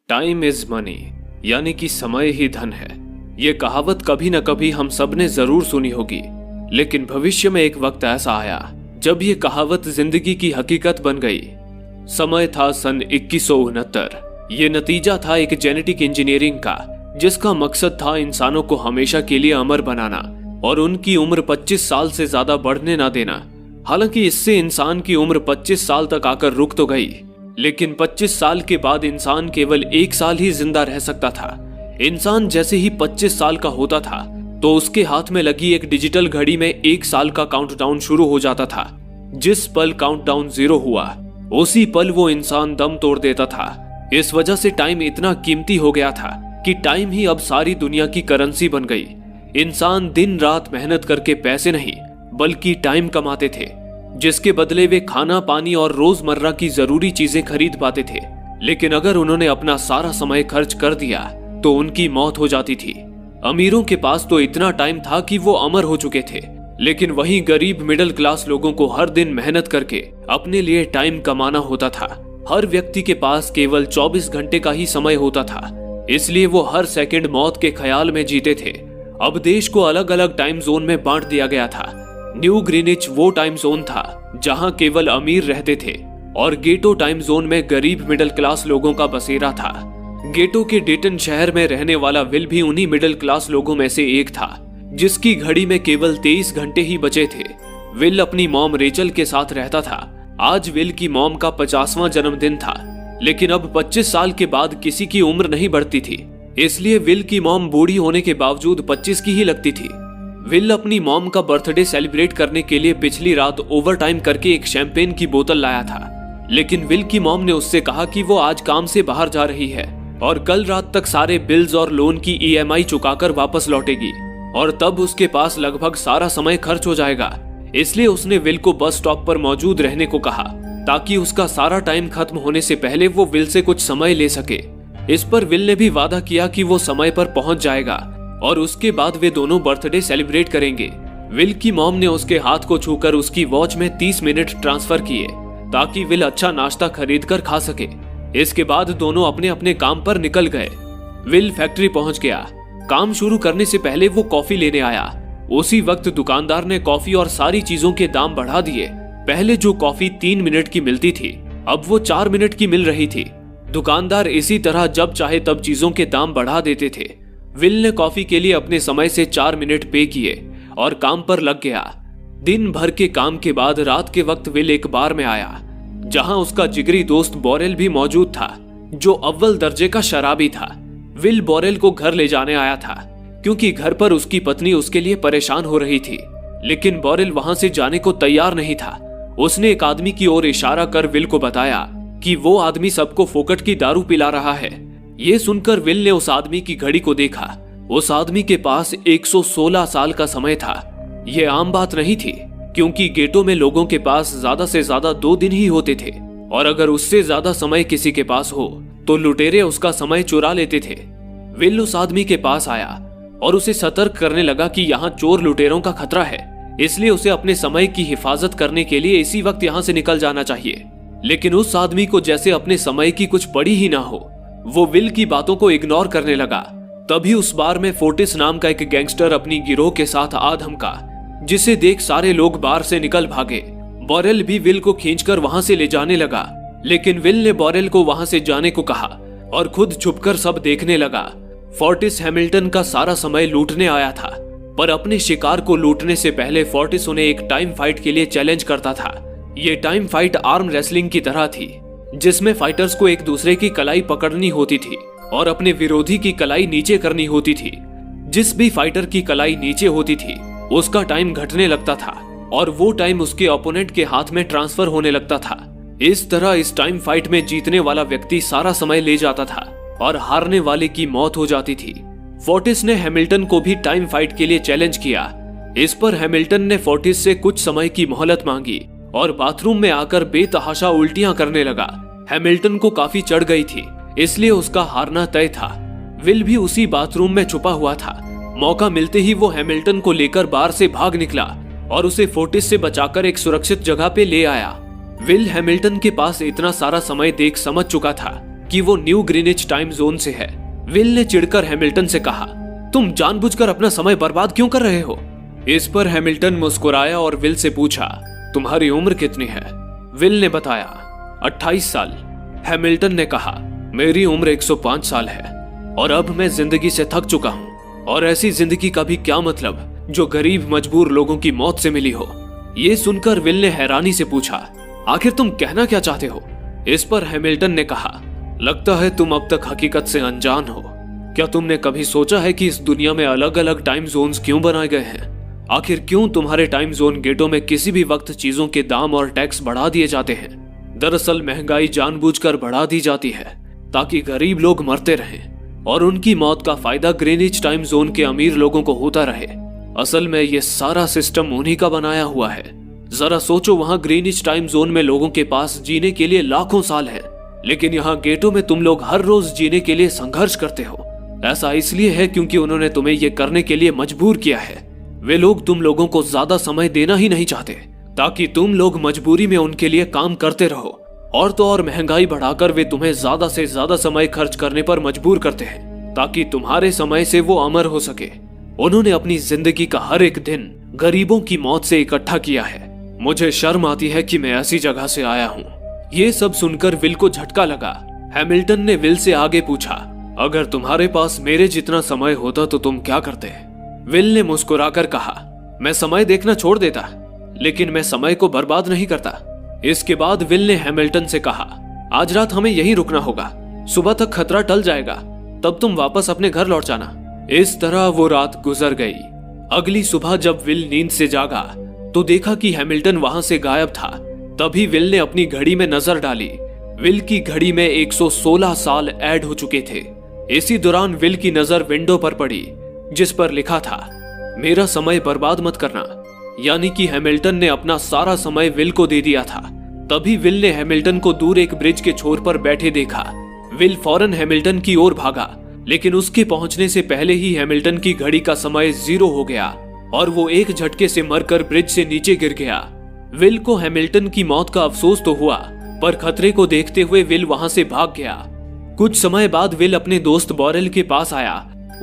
Time is money, यानी कि समय ही धन है। ये कहावत कभी न कभी हम सब ने जरूर सुनी होगी, लेकिन भविष्य में एक वक्त ऐसा आया जब ये कहावत जिंदगी की हकीकत बन गई। समय था सन 2169। ये नतीजा था एक जेनेटिक इंजीनियरिंग का, जिसका मकसद था इंसानों को हमेशा के लिए अमर बनाना और उनकी उम्र 25 साल से ज्यादा बढ़ने ना देना। हालांकि इससे इंसान की उम्र 25 साल तक आकर रुक तो गई, लेकिन 25 साल के बाद इंसान केवल 1 साल ही जिंदा रह सकता था। इंसान जैसे ही 25 साल का होता था तो उसके हाथ में लगी एक डिजिटल घड़ी में 1 साल का काउंटडाउन शुरू हो जाता था। जिस पल काउंटडाउन 0 हुआ, उसी पल वो इंसान दम तोड़ देता था। इस वजह से टाइम इतना कीमती हो गया था कि टाइम ही अब सारी दुनिया की करेंसी बन गई। इंसान दिन रात मेहनत करके पैसे नहीं बल्कि टाइम कमाते थे, जिसके बदले वे खाना पानी और रोजमर्रा की जरूरी चीजें खरीद पाते थे। लेकिन अगर उन्होंने अपना सारा समय खर्च कर दिया तो उनकी मौत हो जाती थी। अमीरों के पास तो इतना टाइम था कि वो अमर हो चुके थे, लेकिन वहीं गरीब मिडिल क्लास लोगों को हर दिन मेहनत करके अपने लिए टाइम कमाना होता था। हर व्यक्ति के पास केवल 24 घंटे का ही समय होता था, इसलिए वो हर सेकंड मौत के ख्याल में जीते थे। अब देश को अलग अलग टाइम जोन में बांट दिया गया था। न्यू ग्रीनिच वो टाइम जोन था जहां केवल अमीर रहते थे, और गेटो टाइम जोन में गरीब मिडिल क्लास लोगों का बसेरा था। गेटो के डेटन शहर में रहने वाला विल भी उन्हीं मिडिल क्लास लोगों में से एक था, जिसकी घड़ी में केवल 23 घंटे ही बचे थे। विल अपनी मॉम रेचल के साथ रहता था। आज विल की मॉम का 50वां जन्मदिन था, लेकिन अब 25 साल के बाद किसी की उम्र नहीं बढ़ती थी, इसलिए विल की मॉम बूढ़ी होने के बावजूद 25 की ही लगती थी। विल अपनी मॉम का बर्थडे सेलिब्रेट करने के लिए पिछली रात ओवर टाइम करके एक शैंपेन की बोतल लाया था, लेकिन विल की मॉम ने उससे कहा कि वो आज काम से बाहर जा रही है और कल रात तक सारे बिल्स और लोन की EMI चुकाकर वापस लौटेगी, और तब उसके पास लगभग सारा समय खर्च हो जाएगा। इसलिए उसने विल को बस स्टॉप पर मौजूद रहने को कहा, ताकि उसका सारा टाइम खत्म होने से पहले वो विल से कुछ समय ले सके। इस पर विल ने भी वादा किया कि वो समय पर पहुंच जाएगा और उसके बाद वे दोनों बर्थडे सेलिब्रेट करेंगे। विल की मॉम ने उसके हाथ को छूकर उसकी वॉच में 30 मिनट ट्रांसफर किए, ताकि विल अच्छा नाश्ता खरीद कर खा सके। इसके बाद दोनों अपने अपने काम पर निकल गए। विल फैक्ट्री पहुंच गया। काम शुरू करने से पहले वो कॉफी लेने आया। उसी वक्त दुकानदार ने कॉफी और सारी चीजों के दाम बढ़ा दिए। पहले जो कॉफी 3 मिनट की मिलती थी, अब वो 4 मिनट की मिल रही थी। दुकानदार इसी तरह जब चाहे तब चीजों के दाम बढ़ा देते थे। विल ने कॉफी के लिए अपने समय से 4 मिनट पे किए और काम पर लग गया। दिन भर के काम के बाद रात के वक्त विल एक बार में आया, जहां उसका जिगरी दोस्त बोरेल भी मौजूद था, जो अव्वल दर्जे का शराबी था। विल बोरेल को घर ले जाने आया था, क्योंकि घर पर उसकी पत्नी उसके लिए परेशान हो रही थी, लेकिन बोरेल वहां से जाने को तैयार नहीं था। उसने एक आदमी की ओर इशारा कर विल को बताया कि वो आदमी सबको फोकट की दारू पिला रहा है। ये सुनकर विल ने उस आदमी की घड़ी को देखा। उस आदमी के पास 116 साल का समय था। ये आम बात नहीं थी, क्योंकि गेटो में लोगों के पास ज्यादा से ज्यादा 2 दिन ही होते थे, और अगर उससे ज्यादा समय किसी के पास हो तो लुटेरे उसका समय चुरा लेते थे। विल उस आदमी के पास आया और उसे सतर्क करने लगा कि यहाँ चोर लुटेरों का खतरा है, इसलिए उसे अपने समय की हिफाजत करने के लिए इसी वक्त यहाँ से निकल जाना चाहिए। लेकिन उस आदमी को जैसे अपने समय की कुछ पड़ी ही ना हो, वो विल की बातों को इग्नोर करने लगा। तभी उस बार में फोर्टिस नाम का एक गैंगस्टर अपनी गिरोह के साथ आ धमका, जिसे देख सारे लोग बार से निकल भागे। बोरेल भी विल को खींचकर वहां से ले जाने लगा, लेकिन विल ने बोरेल को वहां से जाने को कहा और खुद छुपकर सब देखने लगा। फोर्टिस हैमिल्टन का सारा समय लूटने आया था, पर अपने शिकार को लूटने से पहले फोर्टिस उन्हें एक टाइम फाइट के लिए चैलेंज करता था। ये टाइम फाइट आर्म रेसलिंग की तरह थी, जिसमें फाइटर्स को एक दूसरे की कलाई पकड़नी होती थी और अपने विरोधी की कलाई नीचे करनी होती थी। जिस भी फाइटर की कलाई नीचे होती थी उसका टाइम घटने लगता था और वो टाइम उसके ओपोनेंट के हाथ में ट्रांसफर होने लगता था। इस तरह इस टाइम फाइट में जीतने वाला व्यक्ति सारा समय ले जाता था और हारने वाले की मौत हो जाती थी। फोर्टिस ने हैमिल्टन को भी टाइम फाइट के लिए चैलेंज किया। इस पर हैमिल्टन ने फोर्टिस से कुछ समय की मोहलत मांगी और बाथरूम में आकर बेतहाशा उल्टियां करने लगा। हैमिल्टन को काफी चढ़ गई थी, इसलिए उसका हारना तय था। विल भी उसी बाथरूम में छुपा हुआ था। मौका मिलते ही वो हैमिल्टन को लेकर बार से भाग निकला और उसे फोर्टिस से बचाकर एक सुरक्षित जगह पे ले आया। विल हैमिल्टन के पास इतना सारा समय देख समझ चुका था कि वो न्यू ग्रीनिच टाइम जोन से है। विल ने चिढ़कर हैमिल्टन से कहा, तुम जानबूझकर अपना समय बर्बाद क्यों कर रहे हो? इस पर हैमिल्टन मुस्कुराया और विल से पूछा, तुम्हारी उम्र कितनी है? विल ने बताया, 28 साल। हैमिल्टन ने कहा, मेरी उम्र 105 साल है और अब मैं जिंदगी से थक चुका हूँ, और ऐसी जिंदगी का भी क्या मतलब जो गरीब मजबूर लोगों की मौत से मिली हो। ये सुनकर विल ने हैरानी से पूछा, आखिर तुम कहना क्या चाहते हो? इस पर हैमिल्टन ने कहा, लगता है तुम अब तक हकीकत से अनजान हो। क्या तुमने कभी सोचा है कि इस दुनिया में अलग अलग टाइम जोन्स क्यों बनाए गए हैं? आखिर क्यों तुम्हारे टाइम जोन गेटों में किसी भी वक्त चीजों के दाम और टैक्स बढ़ा दिए जाते हैं? दरअसल महंगाई जानबूझकर बढ़ा दी जाती है ताकि गरीब लोग मरते रहें और उनकी मौत का फायदा ग्रीनिच टाइम जोन के अमीर लोगों को होता रहे। असल में ये सारा सिस्टम उन्हीं का बनाया हुआ है। जरा सोचो, वहां ग्रीनिच टाइम जोन में लोगों के पास जीने के लिए लाखों साल है, लेकिन यहाँ गेटों में तुम लोग हर रोज जीने के लिए संघर्ष करते हो। ऐसा इसलिए है क्योंकि उन्होंने तुम्हें ये करने के लिए मजबूर किया है। वे लोग तुम लोगों को ज्यादा समय देना ही नहीं चाहते ताकि तुम लोग मजबूरी में उनके लिए काम करते रहो, और तो और महंगाई बढ़ाकर वे तुम्हें ज्यादा से ज्यादा समय खर्च करने पर मजबूर करते हैं ताकि तुम्हारे समय से वो अमर हो सके। उन्होंने अपनी जिंदगी का हर एक दिन गरीबों की मौत से इकट्ठा किया है। मुझे शर्म आती है कि मैं ऐसी जगह से आया हूँ। ये सब सुनकर विल को झटका लगा। हैमिल्टन ने विल से आगे पूछा, अगर तुम्हारे पास मेरे जितना समय होता तो तुम क्या करते? विल ने मुस्कुराकर कहा, मैं समय देखना छोड़ देता, लेकिन मैं समय को बर्बाद नहीं करता। इसके बाद विल ने हैमिल्टन से कहा, आज रात हमें यहीं रुकना होगा, सुबह तक खतरा टल जाएगा, तब तुम वापस अपने घर लौट जाना। इस तरह वो रात गुजर गई। अगली सुबह जब विल नींद से जागा तो देखा कि हैमिल्टन वहां से गायब था। तभी विल ने अपनी घड़ी में नजर डाली। विल की घड़ी में 116 साल ऐड हो चुके थे। इसी दौरान विल की नजर विंडो पर पड़ी जिस पर लिखा था, मेरा समय बर्बाद मत करना। यानी कि हैमिल्टन ने अपना सारा समय विल को दे दिया था। तभी विल ने हैमिल्टन को दूर एक ब्रिज के छोर पर बैठे देखा। विल फौरन हैमिल्टन की ओर भागा, लेकिन उसके पहुंचने से पहले ही हैमिल्टन की घड़ी का समय 0 हो गया और वो एक झटके से मरकर ब्रिज से नीचे गिर गया। विल को हैमिल्टन की मौत का अफसोस तो हुआ, पर खतरे को देखते हुए विल वहां से भाग गया। कुछ समय बाद विल अपने दोस्त बॉरेल के पास आया।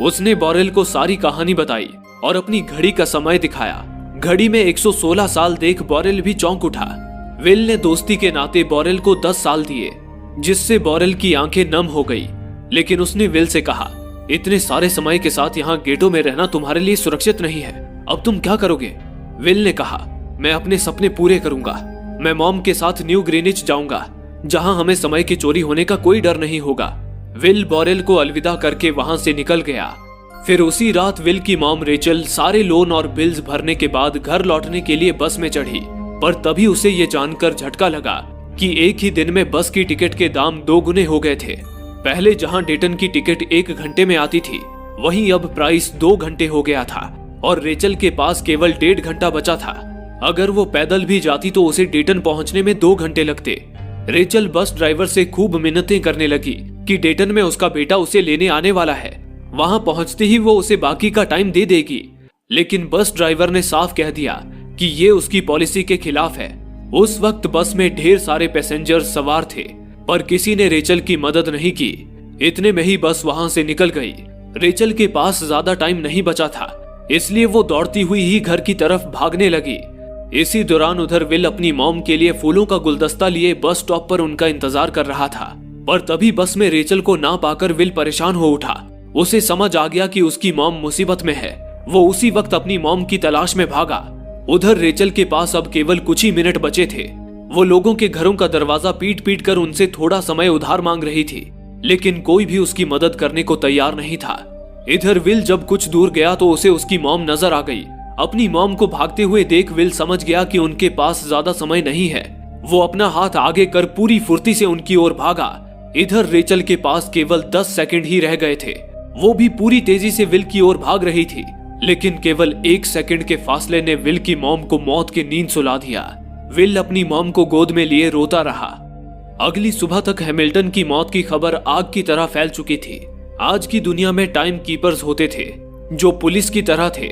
उसने बॉरेल को सारी कहानी बताई और अपनी घड़ी का समय दिखाया। घड़ी में 116 साल देख बॉरेल भी चौंक उठा। विल ने दोस्ती के नाते बॉरेल को 10 साल दिए, जिससे बॉरेल की आंखें नम हो गई। लेकिन उसने विल से कहा, इतने सारे समय के साथ यहाँ गेटों में रहना तुम्हारे लिए सुरक्षित नहीं है, अब तुम क्या करोगे? विल ने कहा, मैं अपने सपने पूरे करूंगा। मैं मॉम के साथ न्यू ग्रीनिच जाऊंगा, जहां हमें समय की चोरी होने का कोई डर नहीं होगा। विल बॉरेल को अलविदा करके वहां से निकल गया। फिर उसी रात विल की मॉम रेचल सारे लोन और बिल्स भरने के बाद घर लौटने के लिए बस में चढ़ी, पर तभी उसे ये जानकर झटका लगा कि एक ही दिन में बस की टिकट के दाम 2 गुने हो गए थे। पहले जहां डेटन की टिकट 1 घंटे में आती थी, वहीं अब प्राइस 2 घंटे हो गया था और रेचल के पास केवल 1.5 घंटा बचा था। अगर वो पैदल भी जाती तो उसे डेटन पहुंचने में 2 घंटे लगते। रेचल बस ड्राइवर से खूब मिन्नतें करने लगी कि डेटन में उसका बेटा उसे लेने आने वाला है, वहां पहुंचते ही वो उसे बाकी का टाइम दे देगी। लेकिन बस ड्राइवर ने साफ कह दिया कि ये उसकी पॉलिसी के खिलाफ है। उस वक्त बस में ढेर सारे पैसेंजर्स सवार थे, पर किसी ने रेचल की मदद नहीं की। इतने में ही बस वहां से निकल गई। रेचल के पास ज्यादा टाइम नहीं बचा था, इसलिए वो दौड़ती हुई ही घर की तरफ भागने लगी। इसी दौरान उधर विल अपनी मॉम के लिए फूलों का गुलदस्ता लिए बस स्टॉप पर उनका इंतजार कर रहा था, पर तभी बस में रेचल को ना पाकर विल परेशान हो उठा। उसे समझ आ गया कि उसकी मॉम मुसीबत में है। वो उसी वक्त अपनी मॉम की तलाश में भागा। उधर रेचल के पास अब केवल कुछ ही मिनट बचे थे। वो लोगों के घरों का दरवाजा पीट पीट कर उनसे थोड़ा समय उधार मांग रही थी, लेकिन कोई भी उसकी मदद करने को तैयार नहीं था। इधर विल जब कुछ दूर गया तो उसे उसकी मॉम नजर आ गई। अपनी मॉम को भागते हुए देख विल समझ गया कि उनके पास ज्यादा समय नहीं है। वो अपना हाथ आगे कर पूरी फुर्ती से उनकी ओर भागा। इधर रेचल के पास केवल 10 सेकंड ही रह गए थे। वो भी पूरी तेजी से विल की ओर भाग रही थी, लेकिन केवल 1 सेकंड के फासले ने विल की मॉम को मौत की नींद सुला दिया। विल अपनी मॉम को गोद में लिए रोता रहा। अगली सुबह तक हैमिल्टन की मौत की खबर आग की तरह फैल चुकी थी। आज की दुनिया में टाइम कीपर्स होते थे जो पुलिस की तरह थे।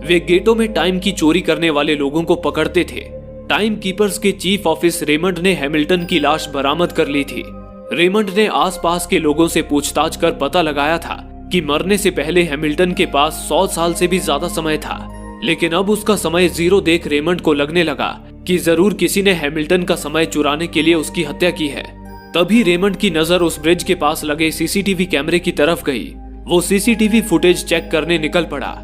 वे गेटों में टाइम की चोरी करने वाले लोगों को पकड़ते थे। टाइम कीपर्स के चीफ ऑफिस रेमंड ने हैमिल्टन की लाश बरामद कर ली थी। रेमंड ने आसपास के लोगों से पूछताछ कर पता लगाया था कि मरने से पहले हैमिल्टन के पास 100 साल से भी ज्यादा समय था, लेकिन अब उसका समय 0 देख रेमंड को लगने लगा कि जरूर किसी ने हैमिल्टन का समय चुराने के लिए उसकी हत्या की है। तभी रेमंड की नजर उस ब्रिज के पास लगे सीसीटीवी कैमरे की तरफ गई। वो सीसीटीवी फुटेज चेक करने निकल पड़ा।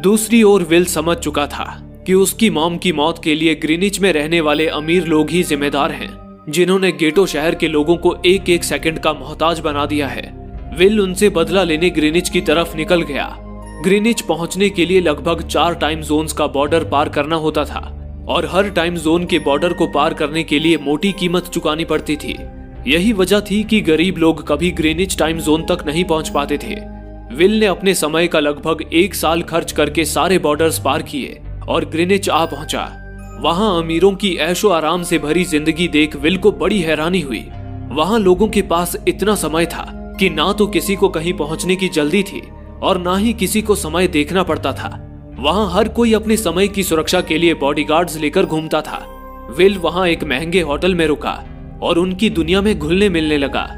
दूसरी ओर विल समझ चुका था कि उसकी मॉम की मौत के लिए ग्रीनिच में रहने वाले अमीर लोग ही जिम्मेदार हैं, जिन्होंने गेटो शहर के लोगों को एक एक सेकंड का मोहताज बना दिया है। विल उनसे बदला लेने ग्रीनिच की तरफ निकल गया। ग्रीनिच पहुंचने के लिए लगभग 4 टाइम जोन्स का बॉर्डर पार करना होता था और हर टाइम जोन के बॉर्डर को पार करने के लिए मोटी कीमत चुकानी पड़ती थी। यही वजह थी कि गरीब लोग कभी ग्रीनिच टाइम जोन तक नहीं पहुंच पाते थे। विल ने अपने समय का लगभग 1 साल खर्च करके सारे बॉर्डर्स पार किए और ग्रीनिच आ पहुंचा। वहां अमीरों की ऐशो आराम से भरी जिंदगी देख विल को बड़ी हैरानी हुई। वहां लोगों के पास इतना समय था कि ना तो किसी को कहीं पहुंचने की जल्दी थी और ना ही किसी को समय देखना पड़ता था। वहां हर कोई अपने समय की सुरक्षा के लिए बॉडीगार्ड्स लेकर घूमता था। विल वहां एक महंगे होटल में रुका और उनकी दुनिया में घुलने मिलने लगा।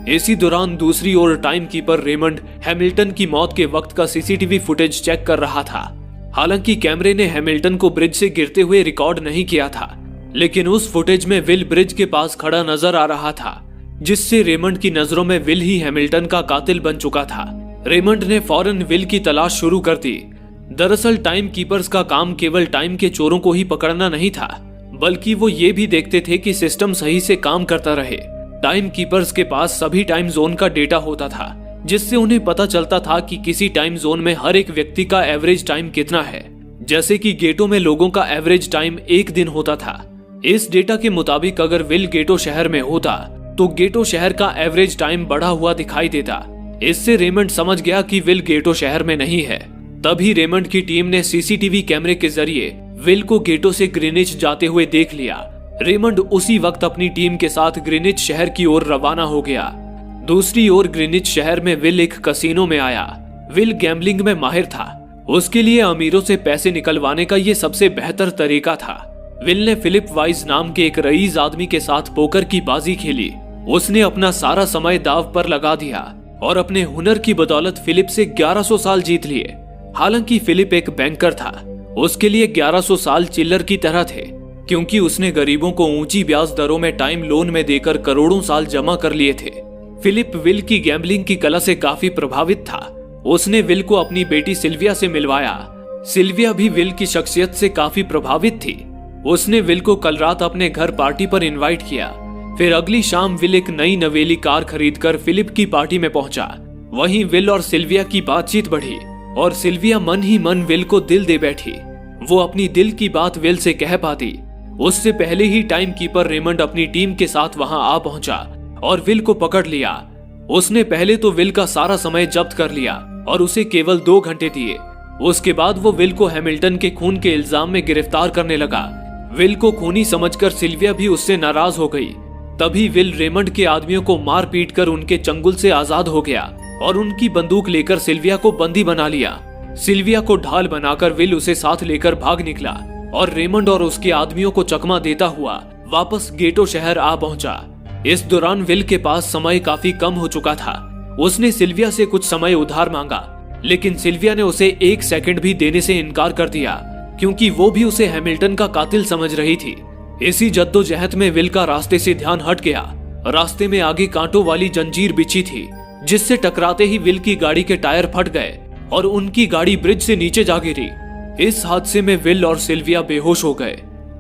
इसी दौरान दूसरी ओर टाइम कीपर रेमंड हैमिल्टन की मौत के वक्त का सीसीटीवी फुटेज चेक कर रहा था। हालांकि कैमरे ने हैमिल्टन को ब्रिज से गिरते हुए रिकॉर्ड नहीं किया था, लेकिन उस फुटेज में विल ब्रिज के पास खड़ा नजर आ रहा था, जिससे रेमंड की नजरों में विल ही हैमिल्टन का कातिल बन चुका था। रेमंड ने फौरन विल की तलाश शुरू कर दी। दरअसल टाइम कीपर्स का काम केवल टाइम के चोरों को ही पकड़ना नहीं था, बल्कि वो ये भी देखते थे कि सिस्टम सही से काम करता रहे। टाइम कीपर्स के पास सभी टाइम जोन का डेटा होता था, जिससे उन्हें पता चलता था कि किसी टाइम जोन में हर एक व्यक्ति का एवरेज टाइम कितना है। जैसे कि गेटो में लोगों का एवरेज टाइम 1 दिन होता था। इस डेटा के मुताबिक अगर विल गेटो शहर में होता तो गेटो शहर का एवरेज टाइम बढ़ा हुआ दिखाई देता। इससे रेमंड समझ गया कि विल गेटो शहर में नहीं है। तभी रेमंड की टीम ने सीसीटीवी कैमरे के जरिए विल को गेटो से ग्रीनिच जाते हुए देख लिया। रेमंड उसी वक्त अपनी टीम के साथ ग्रीनिच शहर की ओर रवाना हो गया। दूसरी ओर ग्रीनिच शहर में विल एक कसीनो में आया। विल गैम्बलिंग में माहिर था। उसके लिए अमीरों से पैसे निकलवाने का ये सबसे बेहतर तरीका था। विल ने फिलिप वाइज नाम के एक रईस आदमी के साथ पोकर की बाजी खेली। उसने अपना सारा समय दाव पर लगा दिया और अपने हुनर की बदौलत फिलिप से 1100 साल जीत लिए। हालांकि फिलिप एक बैंकर था, उसके लिए 1100 साल चिल्लर की तरह थे, क्योंकि उसने गरीबों को ऊंची ब्याज दरों में टाइम लोन में देकर करोड़ों साल जमा कर लिए थे। फिलिप विल की गैम्बलिंग की कला से काफी प्रभावित था। उसने विल को अपनी बेटी सिल्विया से मिलवाया। सिल्विया भी विल की शख्सियत से काफी प्रभावित थी। उसने विल को कल रात अपने घर पार्टी पर इनवाइट किया। फिर अगली शाम विल एक नई नवेली कार खरीदकर फिलिप की पार्टी में पहुंचा। वहीं विल और सिल्विया की बातचीत बढ़ी और सिल्विया मन ही मन विल को दिल दे बैठी। वो अपनी दिल की बात विल से कह पाती उससे पहले ही टाइम कीपर रेमंड अपनी टीम के साथ वहां आ पहुंचा और विल को पकड़ लिया। उसने पहले तो विल का सारा समय जब्त कर लिया और उसे केवल 2 घंटे दिए। उसके बाद वो विल को हैमिल्टन के खून के इल्जाम में गिरफ्तार करने लगा। विल को खूनी समझकर सिल्विया भी उससे नाराज हो गई। तभी विल रेमंड के आदमियों को मार पीट कर उनके चंगुल से आजाद हो गया और उनकी बंदूक लेकर सिल्विया को बंदी बना लिया। सिल्विया को ढाल बनाकर विल उसे साथ लेकर भाग निकला और रेमंड और उसके आदमियों को चकमा देता हुआ वापस गेटो शहर आ पहुंचा। इस दौरान विल के पास समय काफी कम हो चुका था। उसने सिल्विया से कुछ समय उधार मांगा, लेकिन सिल्विया ने उसे 1 सेकंड भी देने से इनकार कर दिया, क्योंकि वो भी उसे हैमिल्टन का कातिल समझ रही थी। इसी जद्दोजहद में विल का रास्ते से ध्यान हट गया। रास्ते में आगे कांटों वाली जंजीर बिछी थी, जिससे टकराते ही विल की गाड़ी के टायर फट गए और उनकी गाड़ी ब्रिज से नीचे जा गिरी। इस हादसे में विल और सिल्विया बेहोश हो गए।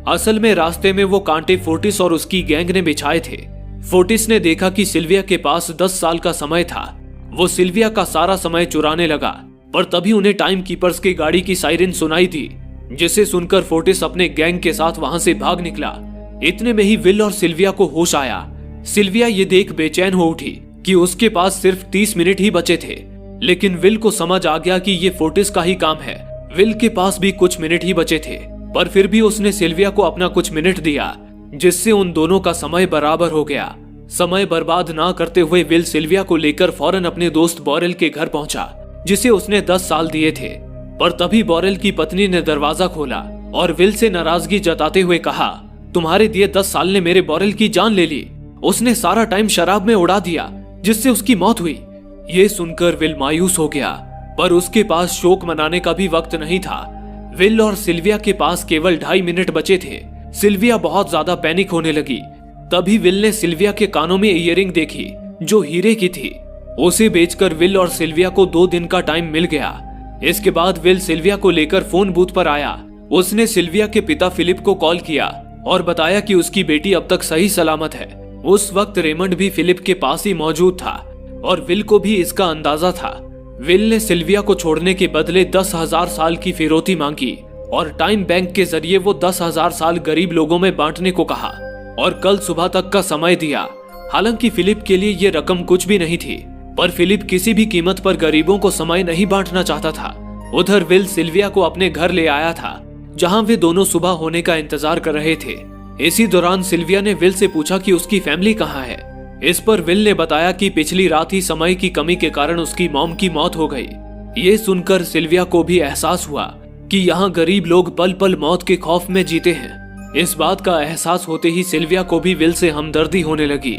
असल में रास्ते में वो कांटे फोर्टिस और उसकी गैंग ने बिछाए थे। फोर्टिस ने देखा कि सिल्विया के पास 10 साल का समय था। वो सिल्विया का सारा समय चुराने लगा, पर तभी उन्हें टाइम कीपर्स की गाड़ी की साइरन सुनाई दी, जिसे सुनकर फोर्टिस अपने गैंग के साथ वहां से भाग निकला। इतने में ही विल और सिल्विया को होश आया। सिल्विया ये देख बेचैन हो उठी कि उसके पास सिर्फ 30 मिनट ही बचे थे, लेकिन विल को समझ आ गया कि ये फोर्टिस का ही काम है। विल के पास भी कुछ मिनट ही बचे थे, पर फिर भी उसने सिल्विया को अपना कुछ मिनट दिया, जिससे उन दोनों का समय बराबर हो गया। समय बर्बाद ना करते हुए विल सिल्विया को लेकर फौरन अपने दोस्त बोरेल के घर पहुंचा, जिसे उसने 10 साल दिए थे। पर तभी बोरेल की पत्नी ने दरवाजा खोला और विल से नाराजगी जताते हुए कहा, तुम्हारे दिए 10 साल ने मेरे बोरेल की जान ले ली। उसने सारा टाइम शराब में उड़ा दिया, जिससे उसकी मौत हुई। ये सुनकर विल मायूस हो गया, पर उसके पास शोक मनाने का भी वक्त नहीं था। विल और सिल्विया के पास केवल 2.5 मिनट बचे थे। सिल्विया बहुत ज्यादा पैनिक होने लगी। तभी विल ने सिल्विया के कानों में इयररिंग देखी जो हीरे की थी। उसे बेचकर विल और सिल्विया को 2 दिन का टाइम मिल गया। इसके बाद विल सिल्विया को लेकर फोन बूथ पर आया। उसने सिल्विया के पिता फिलिप को कॉल किया और बताया कि उसकी बेटी अब तक सही सलामत है। उस वक्त रेमंड भी फिलिप के पास ही मौजूद था और विल को भी इसका अंदाजा था। विल ने सिल्विया को छोड़ने के बदले 10,000 साल की फिरौती मांगी और टाइम बैंक के जरिए वो 10,000 साल गरीब लोगों में बांटने को कहा और कल सुबह तक का समय दिया। हालांकि फिलिप के लिए ये रकम कुछ भी नहीं थी, पर फिलिप किसी भी कीमत पर गरीबों को समय नहीं बांटना चाहता था। उधर विल सिल्विया को अपने घर ले आया था, जहां वे दोनों सुबह होने का इंतजार कर रहे थे। इसी दौरान सिल्विया ने विल से पूछा कि उसकी फैमिली कहाँ है। इस पर विल ने बताया कि पिछली रात ही समय की कमी के कारण उसकी मॉम की मौत हो गई। ये सुनकर सिल्विया को भी एहसास हुआ कि यहाँ गरीब लोग पल पल मौत के खौफ में जीते हैं। इस बात का एहसास होते ही सिल्विया को भी विल से हमदर्दी होने लगी।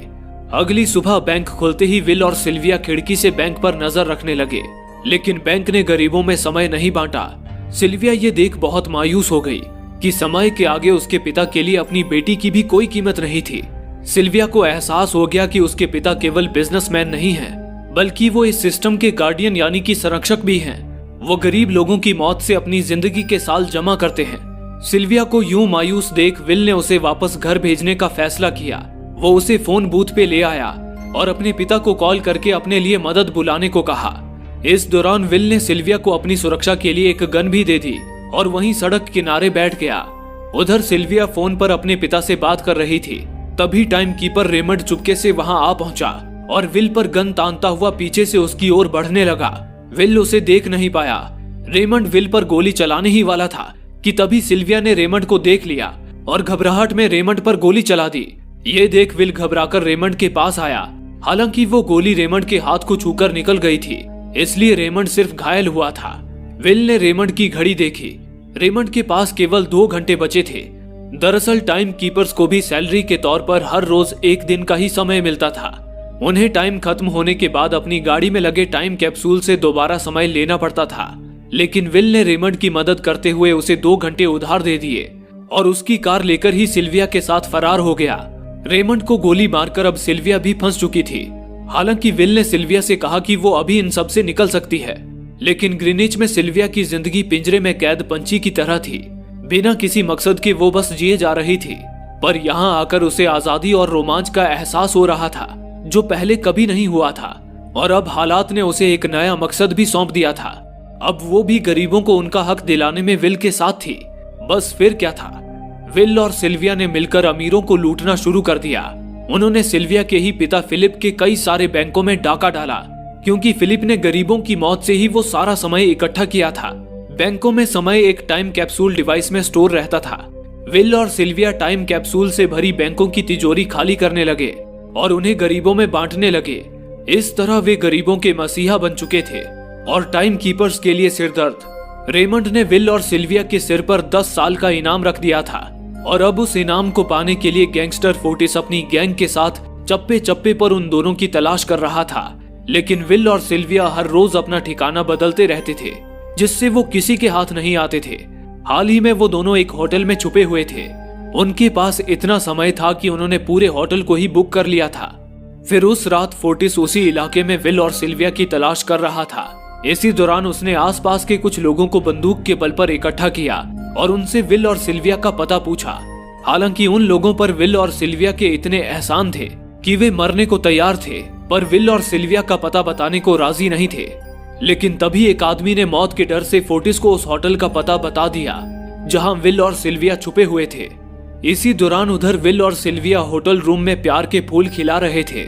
अगली सुबह बैंक खुलते ही विल और सिल्विया खिड़की से बैंक पर नजर रखने लगे, लेकिन बैंक ने गरीबों में समय नहीं बांटा। सिल्विया ये देख बहुत मायूस हो गई कि समय के आगे उसके पिता के लिए अपनी बेटी की भी कोई कीमत नहीं थी। सिल्विया को एहसास हो गया कि उसके पिता केवल बिजनेसमैन नहीं हैं, बल्कि वो इस सिस्टम के गार्डियन यानी कि संरक्षक भी हैं। वो गरीब लोगों की मौत से अपनी जिंदगी के साल जमा करते हैं। सिल्विया को यूं मायूस देख विल ने उसे वापस घर भेजने का फैसला किया। वो उसे फोन बूथ पे ले आया और अपने पिता को कॉल करके अपने लिए मदद बुलाने को कहा। इस दौरान विल ने सिल्विया को अपनी सुरक्षा के लिए एक गन भी दे दी और वहीं सड़क किनारे बैठ गया। उधर सिल्विया फोन पर अपने पिता से बात कर रही थी। तभी टाइम कीपर रेमंड चुपके से वहां आ पहुंचा और विल पर गन तानता हुआ पीछे से उसकी ओर बढ़ने लगा। विल उसे देख नहीं पाया। रेमंड विल पर गोली चलाने ही वाला था कि तभी सिल्विया ने रेमंड को देख लिया और घबराहट में रेमंड पर गोली चला दी। ये देख विल घबराकर रेमंड के पास आया। हालांकि वो गोली रेमंड के हाथ को छूकर निकल गई थी, इसलिए रेमंड सिर्फ घायल हुआ था। विल ने रेमंड की घड़ी देखी। रेमंड के पास केवल 2 घंटे बचे थे। दरअसल टाइम कीपर्स को भी सैलरी के तौर पर हर रोज 1 दिन का ही समय मिलता था। उन्हें टाइम खत्म होने के बाद अपनी गाड़ी में लगे टाइम कैप्सूल से दोबारा समय लेना पड़ता था, लेकिन विल ने रेमंड की मदद करते हुए उसे 2 घंटे उधार दे दिए और उसकी कार लेकर ही सिल्विया के साथ फरार हो गया। रेमंड को गोली मारकर अब सिल्विया भी फंस चुकी थी। हालांकि विल ने सिल्विया से कहा कि वो अभी इन सब से निकल सकती है, लेकिन ग्रीनिच में सिल्विया की जिंदगी पिंजरे में कैद पंछी की तरह थी। बिना किसी मकसद के वो बस जिए जा रही थी, पर यहाँ आकर उसे आजादी और रोमांच का एहसास हो रहा था, जो पहले कभी नहीं हुआ था। और अब हालात ने उसे एक नया मकसद भी सौंप दिया था। अब वो भी गरीबों को उनका हक दिलाने में विल के साथ थी। बस फिर क्या था, विल और सिल्विया ने मिलकर अमीरों को लूटना शुरू कर दिया। उन्होंने सिल्विया के ही पिता फिलिप के कई सारे बैंकों में डाका डाला, क्योंकि फिलिप ने गरीबों की मौत से ही वो सारा समय इकट्ठा किया था। बैंकों में समय एक टाइम कैप्सूल डिवाइस में स्टोर रहता था। विल और सिल्विया टाइम कैप्सूल से भरी बैंकों की तिजोरी खाली करने लगे और उन्हें गरीबों में बांटने लगे। इस तरह वे गरीबों के मसीहा बन चुके थे और टाइम कीपर्स के लिए सिरदर्द। रेमंड ने विल और सिल्विया के सिर पर 10 साल का इनाम रख दिया था और अब उस इनाम को पाने के लिए गैंगस्टर फोर्टिस अपनी गैंग के साथ चप्पे चप्पे पर उन दोनों की तलाश कर रहा था। लेकिन विल और सिल्विया हर रोज अपना ठिकाना बदलते रहते थे, जिससे वो किसी के हाथ नहीं आते थे। हाल ही में वो दोनों एक होटल में छुपे हुए थे। उनके पास इतना समय था कि उन्होंने पूरे होटल को ही बुक कर लिया था। फिर उस रात फोर्टिस उसी इलाके में विल और सिल्विया की तलाश कर रहा था। इसी दौरान उसने आसपास के कुछ लोगों को बंदूक के बल पर इकट्ठा किया और उनसे विल और सिल्विया का पता पूछा। हालांकि उन लोगों पर विल और सिल्विया के इतने एहसान थे कि वे मरने को तैयार थे, पर विल और सिल्विया का पता बताने को राजी नहीं थे। लेकिन तभी एक आदमी ने मौत के डर से फोर्टिस को उस होटल का पता बता दिया जहां विल और सिल्विया छुपे हुए थे। इसी दौरान उधर विल और सिल्विया होटल रूम में प्यार के फूल खिला रहे थे।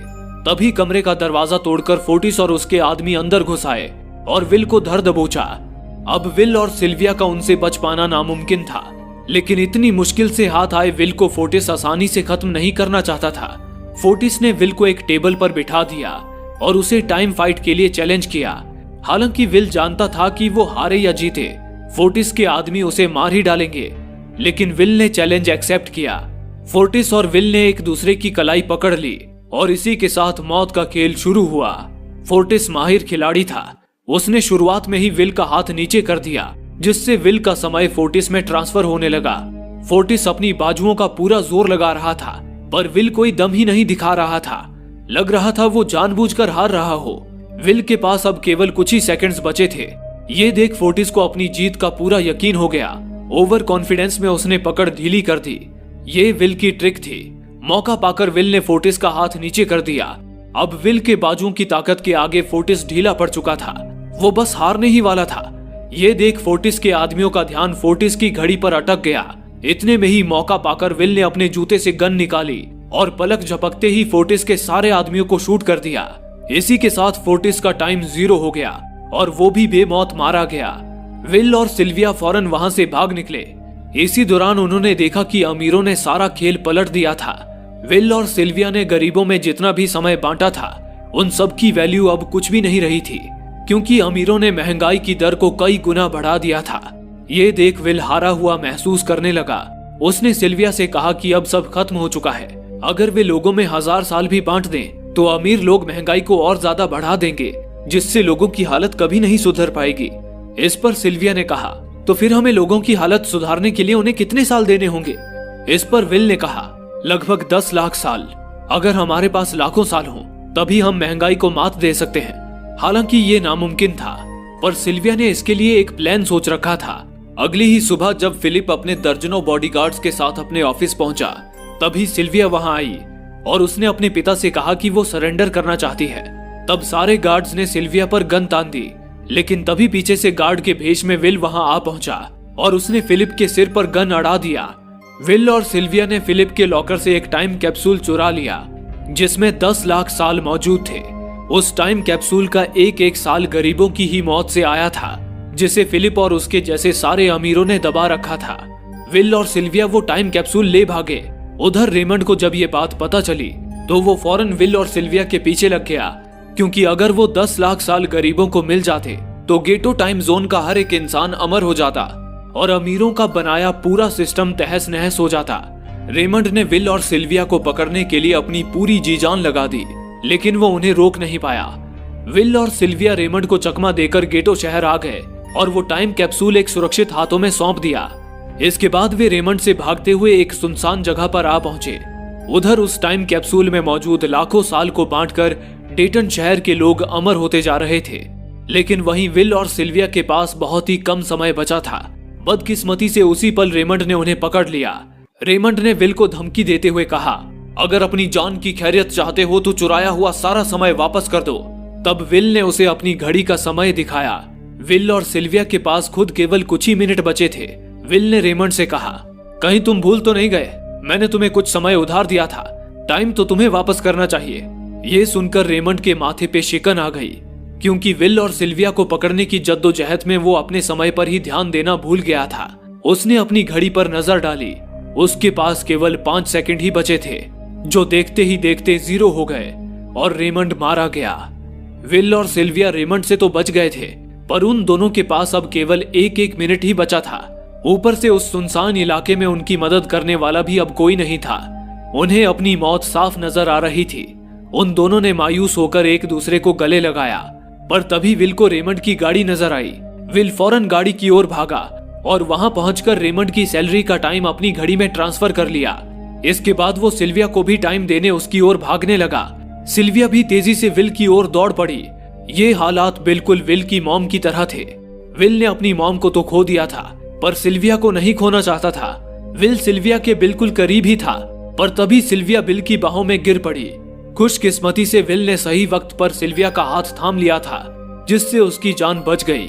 तभी कमरे का दरवाजा तोड़कर फोर्टिस और उसके आदमी अंदर घुस आए और विल को धर दबोचा। अब विल और सिल्विया का उनसे बच पाना नामुमकिन था, लेकिन इतनी मुश्किल से हाथ आए विल को फोर्टिस आसानी से खत्म नहीं करना चाहता था। फोर्टिस ने विल को एक टेबल पर बिठा दिया और उसे टाइम फाइट के लिए चैलेंज किया। हालांकि विल जानता था कि वो हारे या जीते, फोर्टिस के आदमी उसे मार ही डालेंगे, लेकिन विल ने चैलेंज एक्सेप्ट किया। फोर्टिस और विल ने एक दूसरे की कलाई पकड़ ली और इसी के साथ मौत का खेल शुरू हुआ। फोर्टिस माहिर खिलाड़ी था। उसने शुरुआत में ही विल का हाथ नीचे कर दिया, जिससे विल का समय फोर्टिस में ट्रांसफर होने लगा। फोर्टिस अपनी बाजुओं का पूरा जोर लगा रहा था, पर विल कोई दम ही नहीं दिखा रहा था। लग रहा था वो जानबूझकर हार रहा हो। विल के पास अब केवल कुछ ही सेकंड्स बचे थे। ये देख फोर्टिस को अपनी जीत का पूरा यकीन हो गया। ओवर कॉन्फिडेंस में उसने पकड़ ढीली कर दी। ये विल की ट्रिक थी। मौका पाकर विल ने फोर्टिस का हाथ नीचे कर दिया। अब विल के बाजुओं की ताकत के आगे फोर्टिस ढीला पड़ चुका था। वो बस हारने ही वाला था। ये देख फोर्टिस के आदमियों का ध्यान फोर्टिस की घड़ी पर अटक गया। इतने में ही मौका पाकर विल ने अपने जूते से गन निकाली और पलक झपकते ही फोर्टिस के सारे आदमियों को शूट कर दिया। इसी के साथ फोर्टिस का टाइम 0 हो गया और वो भी बेमौत मारा गया। विल और सिल्विया फौरन वहां से भाग निकले। इसी दौरान उन्होंने देखा कि अमीरों ने सारा खेल पलट दिया था। विल और सिल्विया ने गरीबों में जितना भी समय बांटा था, उन सब की वैल्यू अब कुछ भी नहीं रही थी, क्योंकि अमीरों ने महंगाई की दर को कई गुना बढ़ा दिया था। ये देख विल हारा हुआ महसूस करने लगा। उसने सिल्विया से कहा कि अब सब खत्म हो चुका है। अगर वे लोगों में 1000 साल भी बांट दें तो अमीर लोग महंगाई को और ज्यादा बढ़ा देंगे, जिससे लोगों की हालत कभी नहीं सुधर पाएगी। इस पर सिल्विया ने कहा, तो फिर हमें लोगों की हालत सुधारने के लिए उन्हें कितने साल देने होंगे? इस पर विल ने कहा, लगभग 10 लाख साल। अगर हमारे पास लाखों साल हों, तभी हम महंगाई को मात दे सकते हैं। हालांकि ये नामुमकिन था, पर सिल्विया ने इसके लिए एक प्लान सोच रखा था। अगली ही सुबह जब फिलिप अपने दर्जनों बॉडीगार्ड्स के साथ अपने ऑफिस पहुंचा, तभी सिल्विया वहां आई और उसने अपने पिता से कहा कि वो सरेंडर करना चाहती है। तब सारे गार्ड्स ने सिल्विया पर गन तान दी, लेकिन तभी पीछे से गार्ड के भेष में विल वहां आ पहुंचा और उसने फिलिप के सिर पर गन अड़ा दिया। विल और सिल्विया ने फिलिप के लॉकर से एक टाइम कैप्सूल चुरा लिया, जिसमें 10 लाख साल मौजूद थे। उस टाइम कैप्सूल का एक एक साल गरीबों की ही मौत से आया था, जिसे फिलिप और उसके जैसे सारे अमीरों ने दबा रखा था। विल और सिल्विया वो टाइम कैप्सूल ले भागे। उधर रेमंड को जब ये बात पता चली तो वो फौरन विल और सिल्विया के पीछे लग गया, क्योंकि अगर वो 10 लाख साल गरीबों को मिल जाते तो गेटो टाइम जोन का हर एक इंसान अमर हो जाता और अमीरों का बनाया पूरा सिस्टम तहस नहस हो जाता। रेमंड ने विल और सिल्विया को पकड़ने के लिए अपनी पूरी जी जान लगा दी, लेकिन वो उन्हें रोक नहीं पाया। विल और सिल्विया रेमंड को चकमा देकर गेटो शहर आ गए और वो टाइम कैप्सूल एक सुरक्षित हाथों में सौंप दिया। इसके बाद वे रेमंड से भागते हुए एक सुनसान जगह पर आ पहुंचे। उधर उस टाइम कैप्सूल में मौजूद लाखों साल को बांटकर डेटन शहर के लोग अमर होते जा रहे थे, लेकिन वहीं विल और सिल्विया के पास बहुत ही कम समय बचा था। बदकिस्मती से उसी पल रेमंड ने उन्हें पकड़ लिया। रेमंड ने विल को धमकी देते हुए कहा, अगर अपनी जान की खैरियत चाहते हो तो चुराया हुआ सारा समय वापस कर दो। तब विल ने उसे अपनी घड़ी का समय दिखाया। विल और सिल्विया के पास खुद केवल कुछ ही मिनट बचे थे। विल ने रेमंड से कहा, कहीं तुम भूल तो नहीं गए? मैंने तुम्हें कुछ समय उधार दिया था, टाइम तो तुम्हें वापस करना चाहिए। ये सुनकर रेमंड के माथे पे शिकन आ गई, क्योंकि विल और सिल्विया को पकड़ने की जद्दोजहद में वो अपने समय पर ही ध्यान देना भूल गया था। उसने अपनी घड़ी पर नजर डाली। उसके पास केवल 5 सेकंड ही बचे थे, जो देखते ही देखते 0 हो गए और रेमंड मारा गया। विल और सिल्विया रेमंड से तो बच गए थे, पर उन दोनों के पास अब केवल एक मिनट ही बचा था। ऊपर से उस सुनसान इलाके में उनकी मदद करने वाला भी अब कोई नहीं था। उन्हें अपनी मौत साफ नजर आ रही थी। उन दोनों ने मायूस होकर एक दूसरे को गले लगाया, पर तभी विल को रेमंड की गाड़ी नजर आई। विल फौरन गाड़ी की ओर भागा और वहां पहुंचकर रेमंड की सैलरी का टाइम अपनी घड़ी में ट्रांसफर कर लिया। इसके बाद वो सिल्विया को भी टाइम देने उसकी ओर भागने लगा। सिल्विया भी तेजी से विल की ओर दौड़ पड़ी। ये हालात बिल्कुल विल की मॉम की तरह थे। विल ने अपनी मॉम को तो खो दिया था, पर सिल्विया को नहीं खोना चाहता था। विल सिल्विया के बिल्कुल करीब ही था, पर तभी सिल्विया विल की बाहों में गिर पड़ी। खुशकिस्मती से विल ने सही वक्त पर सिल्विया का हाथ थाम लिया था, जिससे उसकी जान बच गई।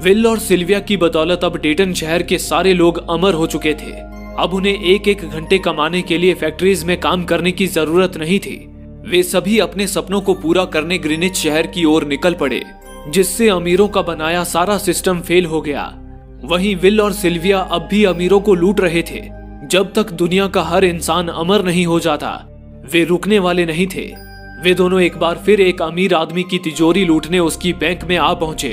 विल और सिल्विया की बदौलत अब डेटन शहर के सारे लोग अमर हो चुके थे। अब उन्हें एक घंटे कमाने के लिए फैक्ट्रीज में काम करने की जरूरत नहीं थी। वे सभी अपने सपनों को पूरा करने ग्रीनिच शहर की ओर निकल पड़े, जिससे अमीरों का बनाया सारा सिस्टम फेल हो गया। वहीं विल और सिल्विया अब भी अमीरों को लूट रहे थे। जब तक दुनिया का हर इंसान अमर नहीं हो जाता, वे रुकने वाले नहीं थे। वे दोनों एक बार फिर एक अमीर आदमी की तिजोरी लूटने उसकी बैंक में आ पहुंचे।